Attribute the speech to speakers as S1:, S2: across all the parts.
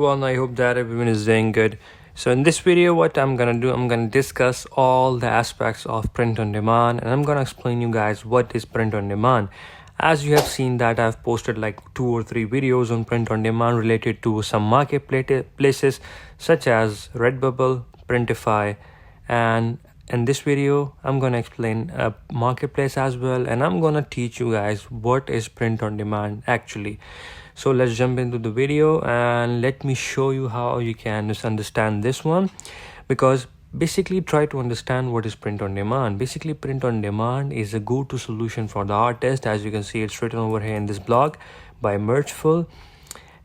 S1: everyone, I hope that everyone is doing good. So in this video, what I'm gonna do, I'm gonna discuss all the aspects of print on demand, and I'm gonna explain you guys what is print on demand. As you have seen that I've posted like 2 or 3 videos on print on demand related to some marketplaces such as Redbubble, Printify, and in this video I'm gonna explain a marketplace as well, and I'm gonna teach you guys what is print on demand actually. So let's jump into the video and let me show you how you can just understand this one, because basically try to understand what is print on demand. Basically print on demand is a go-to solution for the artist. As you can see, it's written over here in this blog by Printful.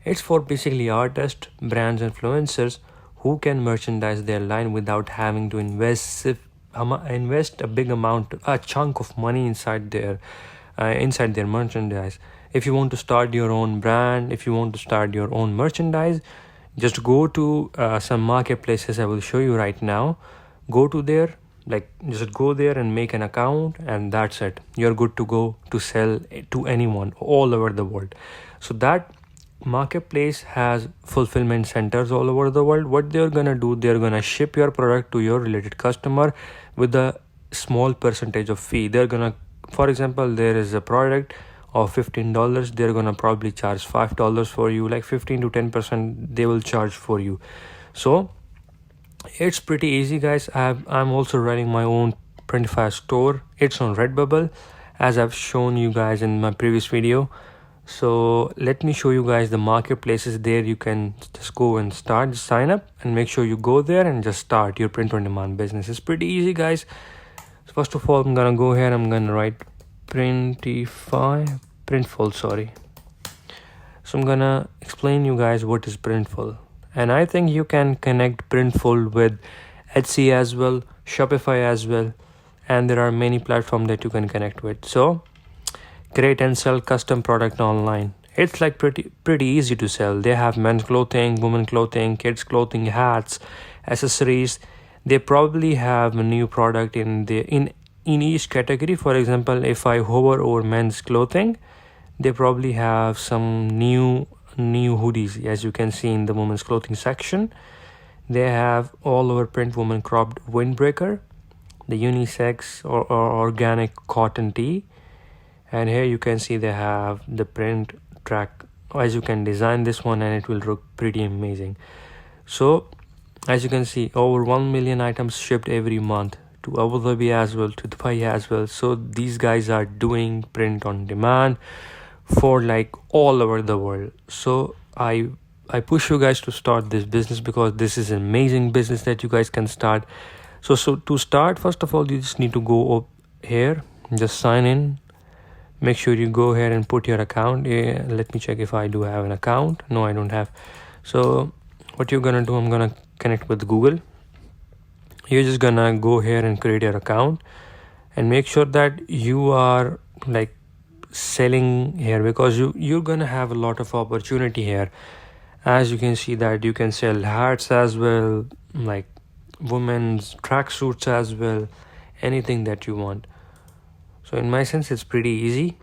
S1: It's for basically artists, brands, influencers who can merchandise their line without having to invest a big amount, a chunk of money inside their merchandise. If you want to start your own brand, if you want to start your own merchandise, just go to some marketplaces I will show you right now. Go to there, just go there and make an account, and that's it. You're good to go to sell to anyone all over the world. So that marketplace has fulfillment centers all over the world. What they're gonna do, they're gonna ship your product to your related customer with a small percentage of fee. They're gonna, for example, there is a product of $15, they're gonna probably charge $5 for you, like 15 to 10% they will charge for you. So it's pretty easy, guys. I'm also running my own Printify store. It's on Redbubble, as I've shown you guys in my previous video. So let me show you guys the marketplaces. There you can just go and start, just sign up, and make sure you go there and just start your print on demand business. It's pretty easy, guys. So first of all, I'm gonna go here, I'm gonna write Printful, sorry. So I'm gonna explain you guys what is Printful, and I think you can connect Printful with Etsy as well, Shopify as well, and there are many platforms that you can connect with. So create and sell custom product online. It's like pretty easy to sell. They have men's clothing, women clothing, kids clothing, hats, accessories. They probably have a new product in each category. For example, if I hover over men's clothing, they probably have some new hoodies. As you can see in the women's clothing section, they have all over print woman cropped windbreaker, the unisex or organic cotton tee, and here you can see they have the print track. As you can design this one and it will look pretty amazing. So as you can see, over 1 million items shipped every month to Abu Dhabi as well, to Dubai as well. So these guys are doing print on demand for like all over the world. So I push you guys to start this business, because this is an amazing business that you guys can start. So to start, first of all, you just need to go up here, just sign in. Make sure you go here and put your account. Let me check if I do have an account. No, I don't have. So what you're gonna do, I'm gonna connect with Google. You're just gonna go here and create your account, and make sure that you are like selling here, because you're gonna have a lot of opportunity here. As you can see that you can sell hats as well, like women's tracksuits as well, anything that you want. So in my sense, it's pretty easy.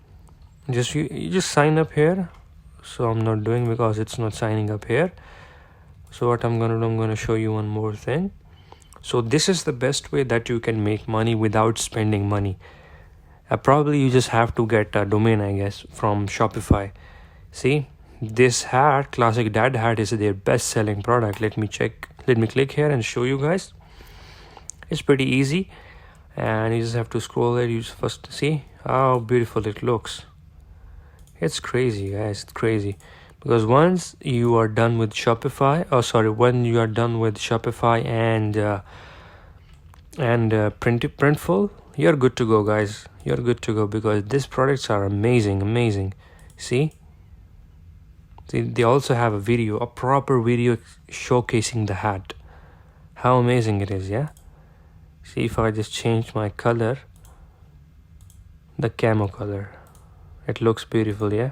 S1: You just sign up here. So I'm not doing, because it's not signing up here. So what I'm gonna do, I'm gonna show you one more thing. So this is the best way that you can make money without spending money. Probably you just have to get a domain, I guess, from Shopify. See, this hat, classic dad hat, is their best selling product. Let me click here and show you guys. It's pretty easy, and you just have to scroll there. You just first see how beautiful it looks. It's crazy, guys. It's crazy. Because once you are done with Shopify, when you are done with Shopify and Printful, you're good to go, guys. You're good to go, because these products are amazing. See, they also have a proper video showcasing the hat. How amazing it is, yeah? See, if I just change my color, the camo color, it looks beautiful, yeah?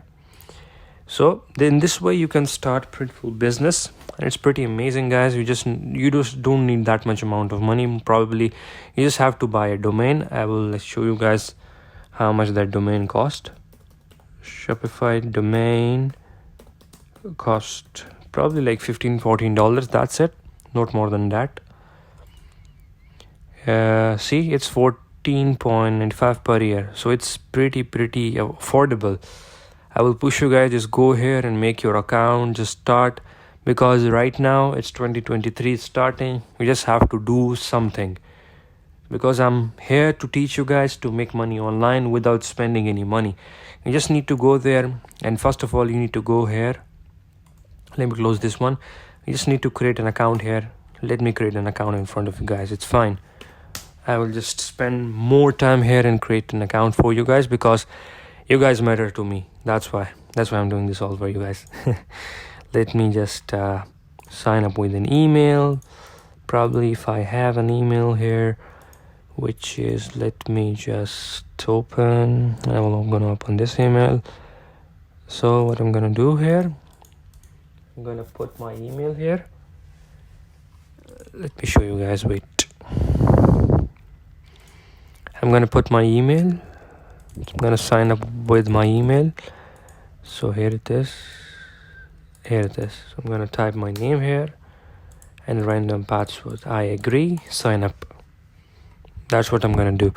S1: So in this way you can start Printful business, and it's pretty amazing, guys. You just don't need that much amount of money. Probably you just have to buy a domain. I will show you guys how much that domain cost. Shopify domain cost probably like $15-14. That's it, not more than that. See, it's 14.95 per year, so it's pretty affordable. I will push you guys, just go here and make your account, just start, because right now it's 2023 starting. We just have to do something, because I'm here to teach you guys to make money online without spending any money. You just need to go there, and first of all you need to go here. Let me close this one. You just need to create an account here. Let me create an account in front of you guys, it's fine. I will just spend more time here and create an account for you guys, because you guys matter to me. That's why I'm doing this all for you guys. Let me just sign up with an email. Probably if I have an email here, which is, let me just open. I'm gonna open this email. So what I'm gonna do here, I'm gonna put my email here. Let me show you guys, wait. I'm gonna put my email. I'm gonna sign up with my email. So here it is. So I'm gonna type my name here and random password. I agree, sign up. That's what I'm gonna do.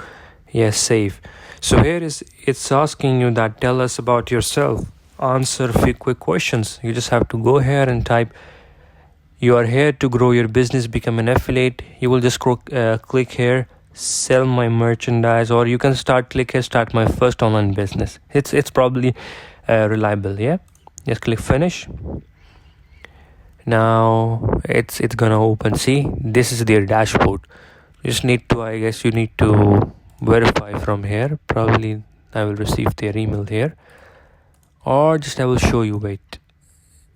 S1: Yes, save. So here it's asking you that tell us about yourself. Answer a few quick questions. You just have to go here and type, you are here to grow your business, become an affiliate. You will just click here, sell my merchandise, or you can click here, start my first online business. It's probably reliable. Yeah, just click finish. Now it's gonna open. See, this is their dashboard. You just need to, I guess you need to verify from here. Probably I will receive their email here, or just I will show you. Wait,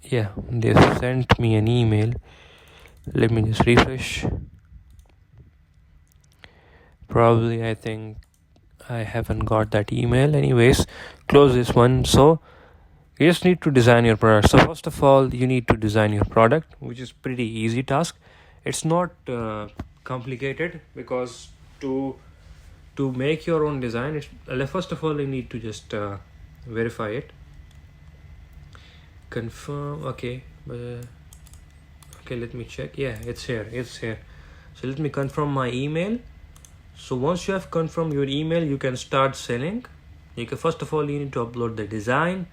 S1: yeah, they sent me an email. Let me just refresh. Probably I think I haven't got that email. Anyways, close this one. So you just need to design your product. So first of all, you need to design your product, which is pretty easy task. It's not complicated, because to make your own design, first of all you need to just verify it. Confirm. Okay, let me check. Yeah, it's here. So let me confirm my email. So once you have confirmed your email, you can start selling. First of all, you need to upload the design.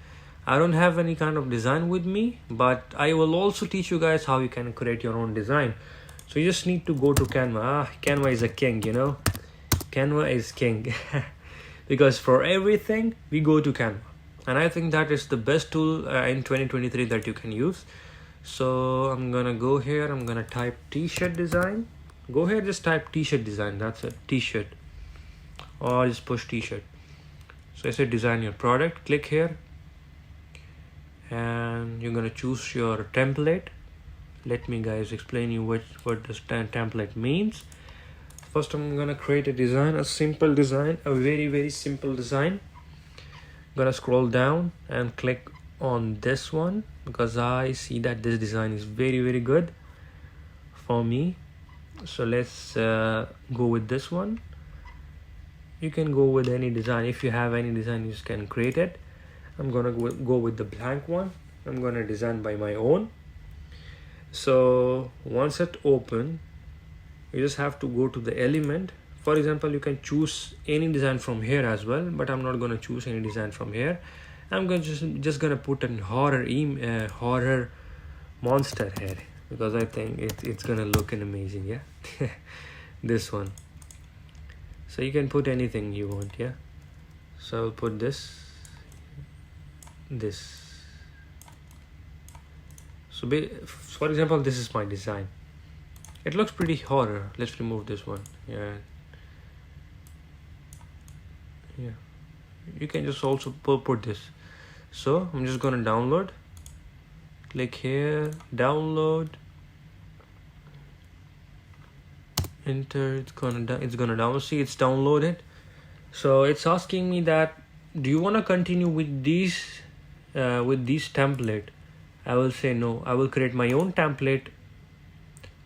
S1: I don't have any kind of design with me, but I will also teach you guys how you can create your own design. So you just need to go to Canva. Canva is a king, Canva is king. Because for everything we go to Canva, and I think that is the best tool in 2023 that you can use. So I'm gonna go here, I'm gonna type t-shirt design. Go here, just type t-shirt design. That's it, t-shirt, or just push t-shirt. So I said design your product. Click here, and you're gonna choose your template. Let me guys explain you what this template means. First, I'm gonna create a design, a simple design, a very simple design. I'm gonna scroll down and click on this one, because I see that this design is very good for me. So let's go with this one. You can go with any design. If you have any design, you can create it. I'm gonna go with the blank one. I'm gonna design by my own. So once it open, you just have to go to the element. For example, you can choose any design from here as well, but I'm not gonna choose any design from here. I'm gonna just gonna put an horror monster here, because I think it's gonna look amazing. Yeah. This one. So you can put anything you want. Yeah. So I'll put this. So for example, this is my design. It looks pretty horror. Let's remove this one. Yeah. You can just also put this. So I'm just gonna download. Click here, download. Enter. It's gonna download. See, it's downloaded. So it's asking me that, do you want to continue with these template? I will say no. I will create my own template.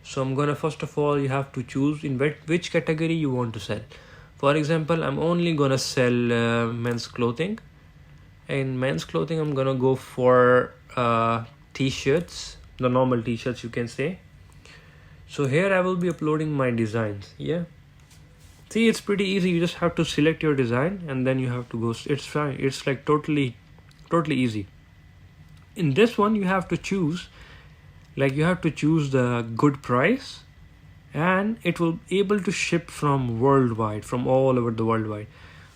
S1: So I'm gonna, first of all, you have to choose in which category you want to sell. For example, I'm only gonna sell men's clothing. In men's clothing, I'm gonna go for t-shirts, the normal t-shirts you can say. So here I will be uploading my designs. Yeah, see, it's pretty easy. You just have to select your design and then you have to go. It's fine. It's like totally easy. In this one you have to choose, like you have to choose the good price, and it will able to ship from worldwide, from all over the worldwide.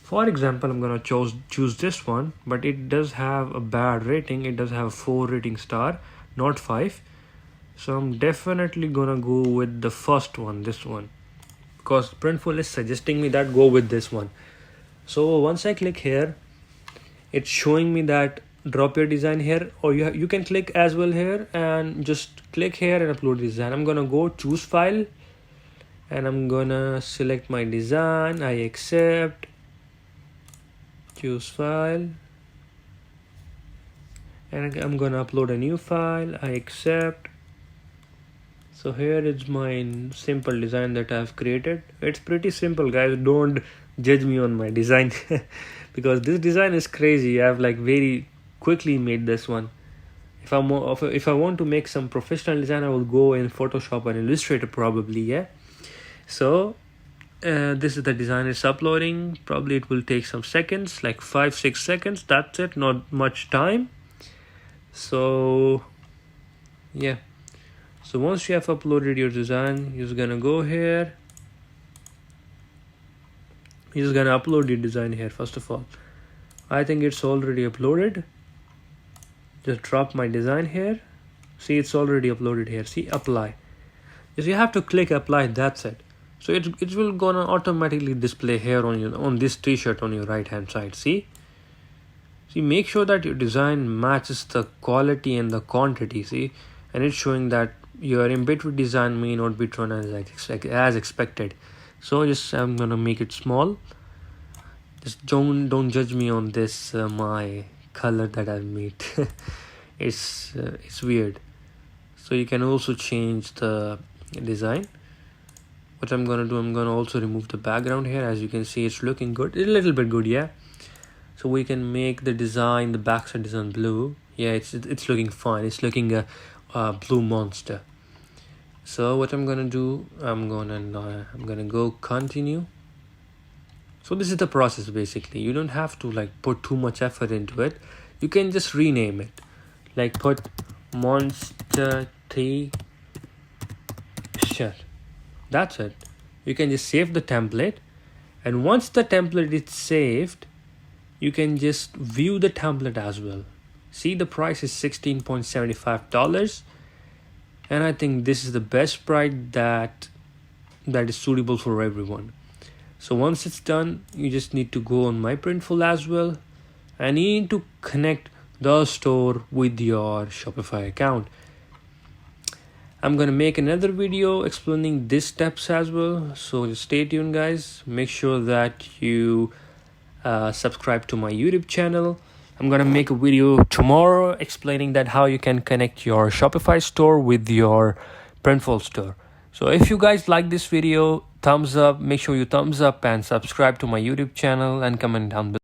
S1: For example, I'm gonna choose this one, but it does have a bad rating. It does have 4 rating star, not 5. So I'm definitely gonna go with the first one, this one, because Printful is suggesting me that go with this one. So once I click here, it's showing me that drop your design here, or you can click as well here and just click here and upload design. I'm gonna go choose file and I'm gonna select my design. I accept, choose file, and I'm gonna upload a new file. I accept. So here is my simple design that I've created. It's pretty simple, guys. Don't judge me on my design because this design is crazy. I've like very quickly made this one. If I want to make some professional design, I will go in Photoshop and Illustrator probably. Yeah. So this is the design. It's uploading. Probably it will take some seconds, like 5-6 seconds. That's it. Not much time. So yeah. So once you have uploaded your design, you're just gonna go here. You're just gonna upload your design here. First of all, I think it's already uploaded. Just drop my design here. See, it's already uploaded here. See, apply. Yes, you have to click apply. That's it. So it will gonna automatically display here on this t-shirt on your right hand side. See, make sure that your design matches the quality and the quantity. See, and it's showing that your embed design may not be drawn as expected. So just I'm gonna make it small. Just don't judge me on this my color that I've made. it's weird. So you can also change the design. What I'm gonna do, I'm gonna also remove the background here. As you can see, it's looking good, a little bit good. Yeah, so we can make the design, the backside design blue. Yeah, it's looking fine. It's looking a blue monster. So what I'm gonna do, I'm gonna go continue. So this is the process basically. You don't have to like put too much effort into it. You can just rename it, like put monster t-shirt. That's it. You can just save the template, and once the template is saved, you can just view the template as well. See, the price is $16.75, and I think this is the best price that is suitable for everyone. So once it's done, you just need to go on my Printful as well, and you need to connect the store with your Shopify account. I'm gonna make another video explaining these steps as well, so just stay tuned, guys. Make sure that you subscribe to my YouTube channel. I'm gonna make a video tomorrow explaining that how you can connect your Shopify store with your Printful store. So if you guys like this video, thumbs up. Make sure you thumbs up and subscribe to my YouTube channel and comment down below.